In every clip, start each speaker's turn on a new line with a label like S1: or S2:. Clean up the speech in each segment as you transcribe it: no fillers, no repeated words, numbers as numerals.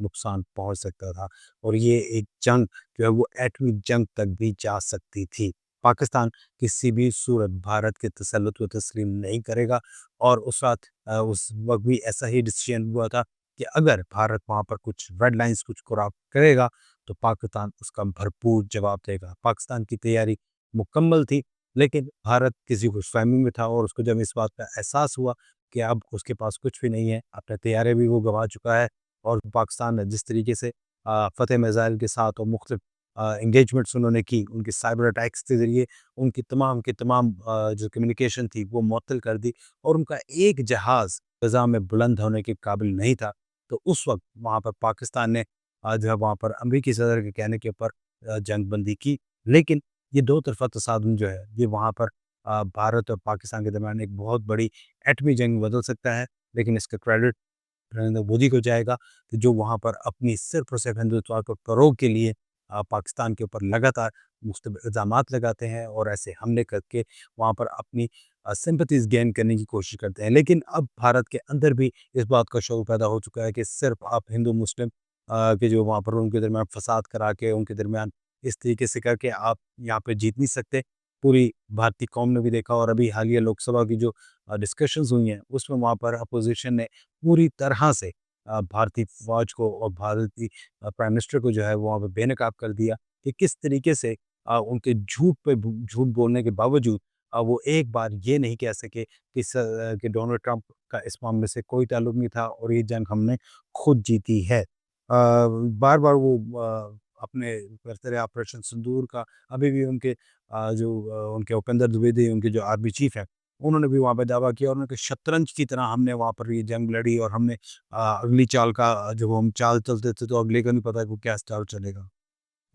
S1: نقصان پہنچ سکتا تھا اور یہ ایک جنگ جو ہے وہ ایٹمی جنگ تک بھی جا سکتی تھی۔ پاکستان کسی بھی صورت بھارت کے تسلط کو تسلیم نہیں کرے گا، اور اس وقت بھی ایسا ہی ڈیسیژن ہوا تھا کہ اگر بھارت وہاں پر کچھ ریڈ لائنز کچھ کراس کرے گا تو پاکستان اس کا بھرپور جواب دے گا۔ پاکستان کی تیاری مکمل تھی، لیکن بھارت کسی خوش فہمی میں تھا، اور اس کو جب اس بات کا احساس ہوا کہ اب اس کے پاس کچھ بھی نہیں ہے، اپنے طیارے بھی وہ گنوا چکا ہے، اور پاکستان نے جس طریقے سے فتح میزائل کے ساتھ اور مختلف انگیجمنٹس انہوں نے کی، ان کے سائبر اٹیکس کے ذریعے ان کی تمام جو کمیونیکیشن تھی وہ معطل کر دی، اور ان کا ایک جہاز فضا میں بلند ہونے کے قابل نہیں تھا۔ تو اس وقت وہاں پر پاکستان نے جو ہے وہاں پر امریکی صدر کے کہنے کے اوپر جنگ بندی کی، لیکن یہ دو طرفہ تصادم جو ہے یہ وہاں پر بھارت اور پاکستان کے درمیان ایک بہت بڑی ایٹمی جنگ بدل سکتا ہے، لیکن اس کا کریڈٹ نریندر مودی کو جائے گا کہ جو وہاں پر اپنی صرف اور صرف ہندوتوا کو فروغ کے لیے پاکستان کے اوپر لگاتار مختلف الزامات لگاتے ہیں اور ایسے حملے کر کے وہاں پر اپنی سمپتیز گین کرنے کی کوشش کرتے ہیں۔ لیکن اب بھارت کے اندر بھی اس بات کا شعور پیدا ہو چکا ہے کہ صرف آپ ہندو مسلم کہ جو وہاں پر ان کے درمیان فساد کرا کے ان کے درمیان اس طریقے سے کر کے آپ یہاں پہ جیت نہیں سکتے۔ پوری بھارتی قوم نے بھی دیکھا، اور ابھی حالیہ لوک سبھا کی جو ڈسکشنز ہوئی ہیں اس میں وہاں پر اپوزیشن نے پوری طرح سے بھارتی فوج کو اور بھارتی پرائم منسٹر کو جو ہے وہاں پہ بے نقاب کر دیا کہ کس طریقے سے ان کے جھوٹ بولنے کے باوجود وہ ایک بار یہ نہیں کہہ سکے کہ ڈونلڈ ٹرمپ کا اس معاملے سے کوئی تعلق نہیں تھا اور یہ جنگ ہم نے خود جیتی ہے۔ بار بار وہ اپنے کرتے رہے آپریشن سندور کا، ابھی بھی ان کے ان کے اپیندر دویدی ان کے جو آرمی چیف ہیں انہوں نے بھی وہاں پہ دعویٰ کیا، انہوں نے کہ شطرنج کی طرح ہم نے وہاں پر یہ جنگ لڑی، اور ہم نے اگلی چال کا جب ہم چال چلتے تھے تو اگلے کا نہیں پتا کہ وہ کیا چال چلے گا۔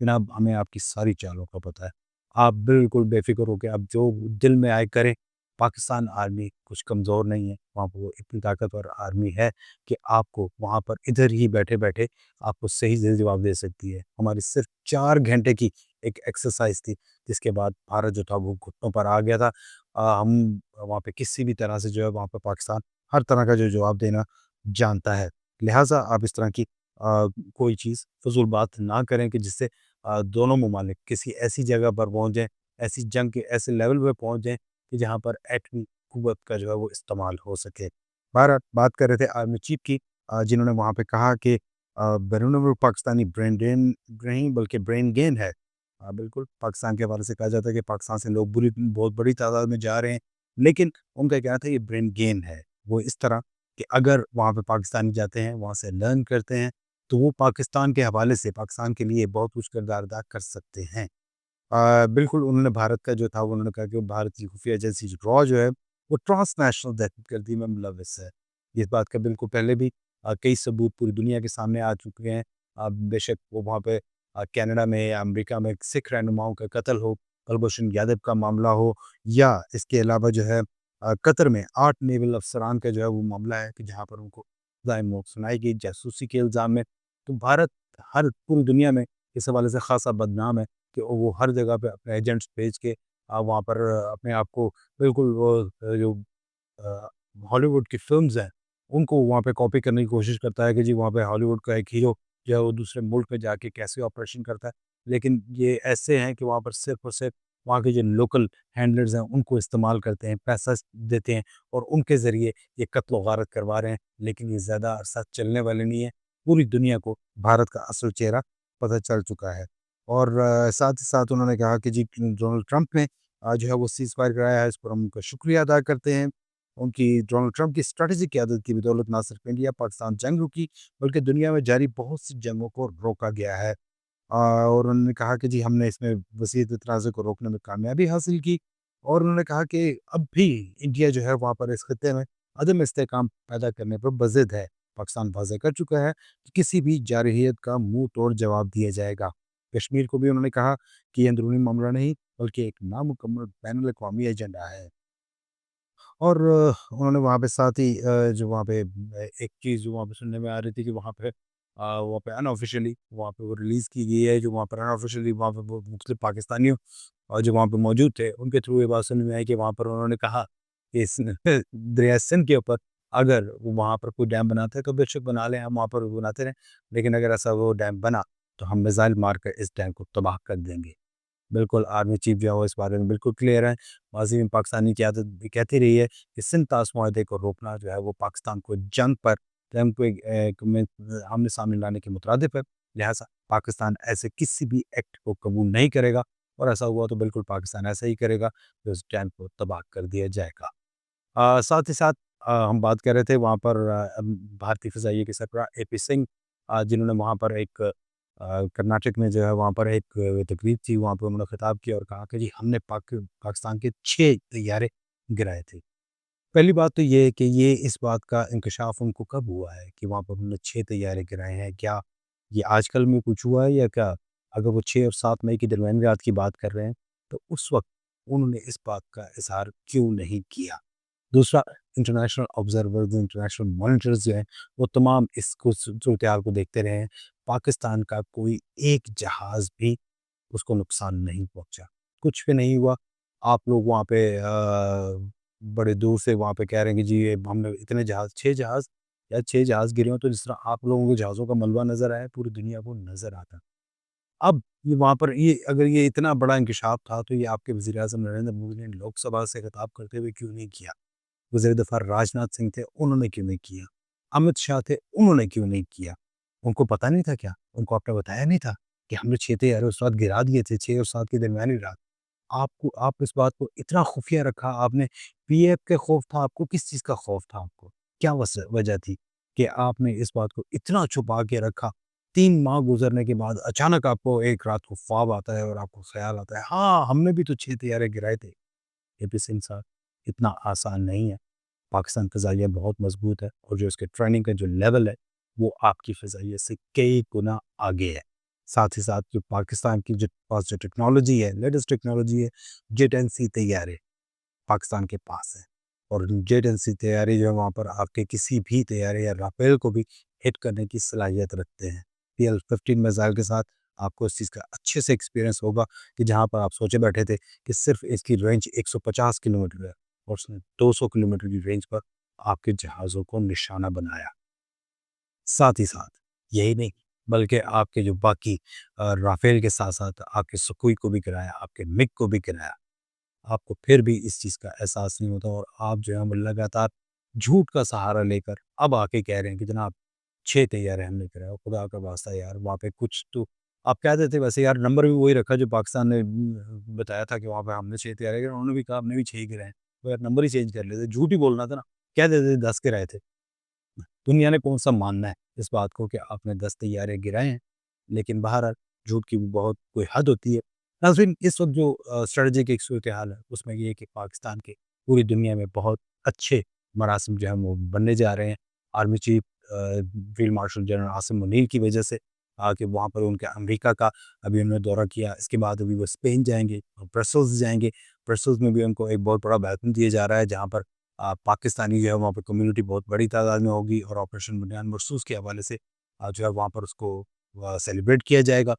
S1: جناب ہمیں آپ کی ساری چالوں کا پتہ ہے، آپ بالکل بے فکر ہو کے آپ جو دل میں آئے کریں۔ پاکستان آرمی کچھ کمزور نہیں ہے، وہاں پر وہ اتنی طاقتور آرمی ہے کہ آپ کو وہاں پر ادھر ہی بیٹھے بیٹھے آپ کو صحیح سے جواب دے سکتی ہے۔ ہماری صرف 4 گھنٹے کی ایک ایکسرسائز تھی جس کے بعد بھارت جو تھا وہ گھٹنوں پر آ گیا تھا۔ ہم وہاں پہ کسی بھی طرح سے جو ہے وہاں پہ پاکستان ہر طرح کا جو جواب دینا جانتا ہے، لہٰذا آپ اس طرح کی کوئی چیز فضول بات نہ کریں کہ جس سے دونوں ممالک کسی ایسی جگہ پر پہنچ جائیں، ایسی جنگ کے ایسے لیول پہ پہنچ جائیں کہ جہاں پر ایٹمی قوت کا جو ہے وہ استعمال ہو سکے۔ بہرحال بات کر رہے تھے آرمی چیف کی، جنہوں نے وہاں پہ کہا کہ بیرون ملک پاکستانی برین ڈرین نہیں بلکہ برین گین ہے۔ بالکل پاکستان کے حوالے سے کہا جاتا ہے کہ پاکستان سے لوگ بہت بڑی تعداد میں جا رہے ہیں، لیکن ان کا کہنا تھا یہ برین گین ہے، وہ اس طرح کہ اگر وہاں پہ پاکستانی جاتے ہیں وہاں سے لرن کرتے ہیں تو وہ پاکستان کے حوالے سے پاکستان کے لیے بہت کچھ کردار ادا کر سکتے ہیں۔ بالکل انہوں نے بھارت کا جو تھا انہوں نے کہا کہ بھارت کی خفیہ ایجنسی را جو ہے وہ ٹرانس نیشنل دہشت گردی میں ملوث ہے۔ اس بات کا بالکل پہلے بھی کئی ثبوت پوری دنیا کے سامنے آ چکے ہیں۔ بے شک وہ وہاں پہ کینیڈا میں یا امریکہ میں سکھ رہنماؤں کا قتل ہو، کلبھوشن یادو کا معاملہ ہو، یا اس کے علاوہ جو ہے قطر میں 8 نیول افسران کا جو ہے وہ معاملہ ہے کہ جہاں پر ان کو سزائے موت سنائی گئی جاسوسی کے الزام میں۔ تو بھارت ہر پوری دنیا میں اس حوالے سے خاصا بدنام ہے کہ وہ ہر جگہ پہ اپنے ایجنٹس بھیج کے وہاں پر اپنے آپ کو بالکل وہ جو ہالی ووڈ کی فلمز ہیں ان کو وہاں پہ کاپی کرنے کی کوشش کرتا ہے کہ جی وہاں پہ ہالی ووڈ کا ایک ہیرو جو ہے وہ دوسرے ملک میں جا کے کیسے آپریشن کرتا ہے، لیکن یہ ایسے ہیں کہ وہاں پر صرف اور صرف وہاں کے جو لوکل ہینڈلرز ہیں ان کو استعمال کرتے ہیں، پیسہ دیتے ہیں اور ان کے ذریعے یہ قتل و غارت کروا رہے ہیں، لیکن یہ زیادہ عرصہ چلنے والے نہیں ہے۔ پوری دنیا کو بھارت کا اصل چہرہ پتہ چل چکا ہے، اور ساتھ ہی ساتھ انہوں نے کہا کہ جی ڈونلڈ ٹرمپ نے جو ہے وہ سیز فائر کرایا ہے، اس پر ہم ان کا شکریہ ادا کرتے ہیں۔ ان کی ڈونلڈ ٹرمپ کی اسٹریٹجی قیادت کی بدولت نہ صرف انڈیا پاکستان جنگ رکی بلکہ دنیا میں جاری بہت سی جنگوں کو روکا گیا ہے۔ اور انہوں نے کہا کہ جی ہم نے اس میں وسیع تنازع کو روکنے میں کامیابی حاصل کی، اور انہوں نے کہا کہ اب بھی انڈیا جو ہے وہاں پر اس خطے میں عدم استحکام پیدا کرنے پر بضد ہے۔ پاکستان واضح کر چکا ہے کہ کسی بھی جارحیت کا منہ توڑ جواب دیا جائے گا۔ کشمیر کو بھی انہوں نے کہا کہ یہ اندرونی معاملہ نہیں بلکہ ایک نامکمل بین الاقوامی ایجنڈا ہے۔ اور انہوں نے وہاں پہ ساتھ ہی جو وہاں پہ ایک چیز جو وہاں پہ سننے میں آ رہی تھی کہ وہاں پہ ان آفیشیلی وہاں پہ وہ ریلیز کی گئی ہے، جو وہاں پر ان آفیشیلی وہاں پہ وہ مختلف پاکستانیوں اور جو وہاں پہ موجود تھے ان کے تھرو یہ بات سننے میں آئی کہ وہاں پر انہوں نے کہا کہ اس دریائے سندھ کے اوپر اگر وہ وہاں پر کوئی ڈیم بناتے ہیں تو بے شک بنا لیں، ہم وہاں پر بناتے رہیں، لیکن اگر ایسا وہ ڈیم بنا تو ہم میزائل مار کر اس ڈیم کو تباہ کر دیں گے۔ بالکل آرمی چیف جو ہے وہ اس بارے میں بالکل کلیئر ہے۔ ماضی میں پاکستانی قیادت بھی کہتی رہی ہے کہ سندھ طاس معاہدے کو روکنا جو ہے وہ پاکستان کو جنگ کو میں آمنے سامنے لانے کے مترادف ہے، لہٰذا پاکستان ایسے کسی بھی ایکٹ کو قبول نہیں کرے گا، اور ایسا ہوا تو بالکل پاکستان ایسا ہی کرے گا کہ اس ڈیم کو تباہ کر دیا جائے گا۔ ساتھ ہی ساتھ ہم بات کر رہے تھے وہاں پر بھارتی فضائیہ کے سربراہ اے پی سنگھ، جنہوں نے وہاں پر ایک کرناٹک میں جو ہے وہاں پر ایک تقریب تھی، وہاں پر انہوں نے خطاب کیا اور کہا کہ جی ہم نے پاکستان کے 6 طیارے گرائے تھے۔ پہلی بات تو یہ ہے کہ یہ اس بات کا انکشاف ان کو کب ہوا ہے کہ وہاں پر انہوں نے 6 طیارے گرائے ہیں؟ کیا یہ آج کل میں کچھ ہوا ہے یا کیا؟ اگر وہ 6 اور 7 مئی کی درمیانی رات کی بات کر رہے ہیں تو اس وقت انہوں نے اس بات کا اظہار کیوں نہیں کیا؟ دوسرا، انٹرنیشنل آبزرورز، انٹرنیشنل مانیٹرز جو ہیں وہ تمام اس کو صورتحال کو دیکھتے رہے ہیں، پاکستان کا کوئی ایک جہاز بھی اس کو نقصان نہیں پہنچا، کچھ بھی نہیں ہوا۔ آپ لوگ وہاں پہ بڑے دور سے وہاں پہ کہہ رہے ہیں کہ جی یہ ہم نے اتنے جہاز، 6 جہاز یا 6 جہاز گرے ہوں، تو جس طرح آپ لوگوں کو جہازوں کا ملبہ نظر آیا پوری دنیا کو نظر آتا۔ اب یہ وہاں پر یہ اگر یہ اتنا بڑا انکشاف تھا تو یہ آپ کے وزیر اعظم نریندر مودی نے لوک سبھا سے خطاب کرتے ہوئے کیوں نہیں کیا؟ وزیر دفاع راج ناتھ سنگھ تھے، انہوں نے کیوں نہیں کیا؟ امت شاہ تھے، انہوں نے کیوں نہیں کیا؟ ان کو پتہ نہیں تھا کیا؟ ان کو آپ نے بتایا نہیں تھا کہ ہم نے 6 طیارے اس وقت گرا دیے تھے، 6 اور 7 کی درمیانی رات؟ آپ اس بات کو اتنا خفیہ رکھا آپ نے، پی ایف کے خوف تھا آپ کو؟ کس چیز کا خوف تھا آپ کو؟ کیا وجہ تھی کہ آپ نے اس بات کو اتنا چھپا کے رکھا؟ 3 ماہ گزرنے کے بعد اچانک آپ کو ایک رات کو خواب آتا ہے اور آپ کو خیال آتا ہے ہاں ہم نے بھی تو 6 طیارے گرائے تھے۔ اے پی سنگھ صاحب، اتنا آسان نہیں ہے۔ پاکستان فضائیہ بہت مضبوط ہے، اور جو اس کے ٹریننگ کا جو لیول ہے وہ آپ کی فضائیہ سے کئی گنا آگے ہے۔ ساتھ ہی ساتھ جو پاکستان کی جو پاس جو ٹیکنالوجی ہے، لیٹسٹ ٹیکنالوجی ہے، JET-NC طیارے پاکستان کے پاس ہے، اور JET-NC طیارے جو ہے وہاں پر آپ کے کسی بھی طیارے یا رافیل کو بھی ہٹ کرنے کی صلاحیت رکھتے ہیں۔ PL-15 میزائل کے ساتھ آپ کو اس چیز کا اچھے سے ایکسپیرینس ہوگا کہ جہاں پر آپ سوچے بیٹھے تھے کہ صرف اس کی رینج 150 کلومیٹر ہے، اور اس نے 200 کلومیٹر کی رینج پر آپ کے جہازوں کو نشانہ بنایا۔ ساتھ ہی ساتھ یہی نہیں بلکہ آپ کے جو باقی رافیل کے ساتھ ساتھ آپ کے سکوئی کو بھی گرایا، آپ کے مگ کو بھی گرایا۔ آپ کو پھر بھی اس چیز کا احساس نہیں ہوتا، اور آپ جو ہے لگاتار جھوٹ کا سہارا لے کر اب آ کے کہہ رہے ہیں کہ جناب 6 طیارے ہم نے گرائے۔ خدا کا واسطہ یار، وہاں پہ کچھ تو آپ کہہ دیتے، ویسے یار نمبر بھی وہی رکھا جو پاکستان نے بتایا تھا کہ وہاں پہ ہم نے 6 طیارے گرائے، انہوں نے بھی کہا ہم نے بھی 6 ہی گرائے، وہ یار نمبر ہی چینج کر لیتے، جھوٹ ہی بولنا تھا نا، کہہ دیتے 10 گرائے تھے۔ دنیا نے کون سا ماننا ہے اس بات کو کہ آپ نے 10 طیارے گرائے ہیں؟ لیکن بہرحال جھوٹ کی بھی بہت کوئی حد ہوتی ہے۔ ناظرین، اس وقت جو اسٹریٹجک ایک صورتحال ہے اس میں یہ ہے کہ پاکستان کے پوری دنیا میں بہت اچھے مراسم جو ہیں وہ بننے جا رہے ہیں، army chief field marshal general Asim Munir کی وجہ سے، کہ وہاں پر ان کے امریکہ کا ابھی انہوں نے دورہ کیا، اس کے بعد ابھی وہ اسپین جائیں گے اور برسلز جائیں گے۔ برسلز میں بھی ان کو ایک بہت بڑا بیلکم دیا جا رہا ہے، جہاں پر پاکستانی جو ہے وہاں پہ کمیونٹی بہت بڑی تعداد میں ہوگی، اور آپریشن بنیاد مرصوص کے حوالے سے جو ہے وہاں پر اس کو سیلیبریٹ کیا جائے گا۔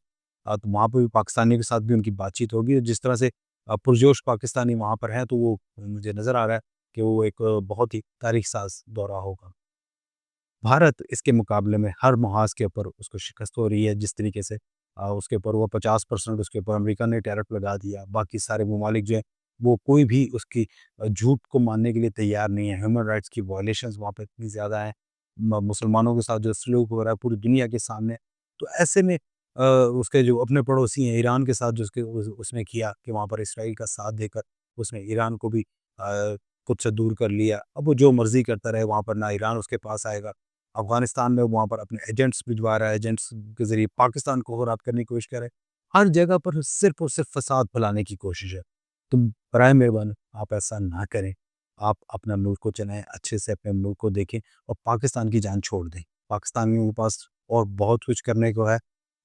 S1: تو وہاں پہ بھی پاکستانی کے ساتھ بھی ان کی بات چیت ہوگی، جس طرح سے پرجوش پاکستانی وہاں پر ہیں، تو وہ مجھے نظر آ رہا ہے کہ وہ ایک بہت ہی تاریخ ساز دورہ ہوگا۔ بھارت اس کے مقابلے میں ہر محاذ کے اوپر اس کو شکست ہو رہی ہے، جس طریقے سے اس کے اوپر وہ 50% اس کے اوپر امریکہ نے ٹیرف لگا دیا، باقی سارے ممالک جو ہیں وہ کوئی بھی اس کی جھوٹ کو ماننے کے لیے تیار نہیں ہے۔ ہیومن رائٹس کی وائلیشنز وہاں پہ اتنی زیادہ ہیں، مسلمانوں کے ساتھ جو سلوک ہو رہا ہے پوری دنیا کے سامنے، تو ایسے میں اس کے جو اپنے پڑوسی ہیں ایران کے ساتھ جو اس نے کیا کہ وہاں پر اسرائیل کا ساتھ دے کر اس نے ایران کو بھی خود سے دور کر لیا۔ اب وہ جو مرضی کرتا رہے، وہاں پر نہ ایران اس کے پاس آئے گا۔ افغانستان میں وہاں پر اپنے ایجنٹس بھجوا رہا ہے، ایجنٹس کے ذریعے پاکستان کو خراب کرنے کی کوشش کر رہے ہیں، ہر جگہ پر صرف اور صرف فساد پھیلانے کی کوشش ہے۔ تم برائے مہربانی آپ ایسا نہ کریں، آپ اپنا ملک کو چلائیں، اچھے سے اپنے ملک کو دیکھیں اور پاکستان کی جان چھوڑ دیں۔ پاکستانیوں کے پاس اور بہت کچھ کرنے کو ہے۔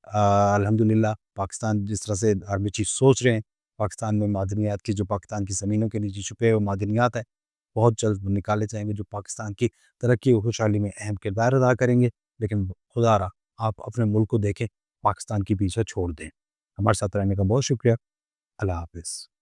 S1: الحمدللہ پاکستان جس طرح سے آرمی چیف سوچ رہے ہیں، پاکستان میں معدنیات کی جو پاکستان کی زمینوں کے نیچے چھپے ہوئے معدنیات ہیں بہت جلد وہ نکالے جائیں گے، جو پاکستان کی ترقی و خوشحالی میں اہم کردار ادا کریں گے۔ لیکن خدا را آپ اپنے ملک کو دیکھیں، پاکستان کی پیچھے چھوڑ دیں۔ ہمارے ساتھ رہنے کا بہت شکریہ۔ اللہ حافظ۔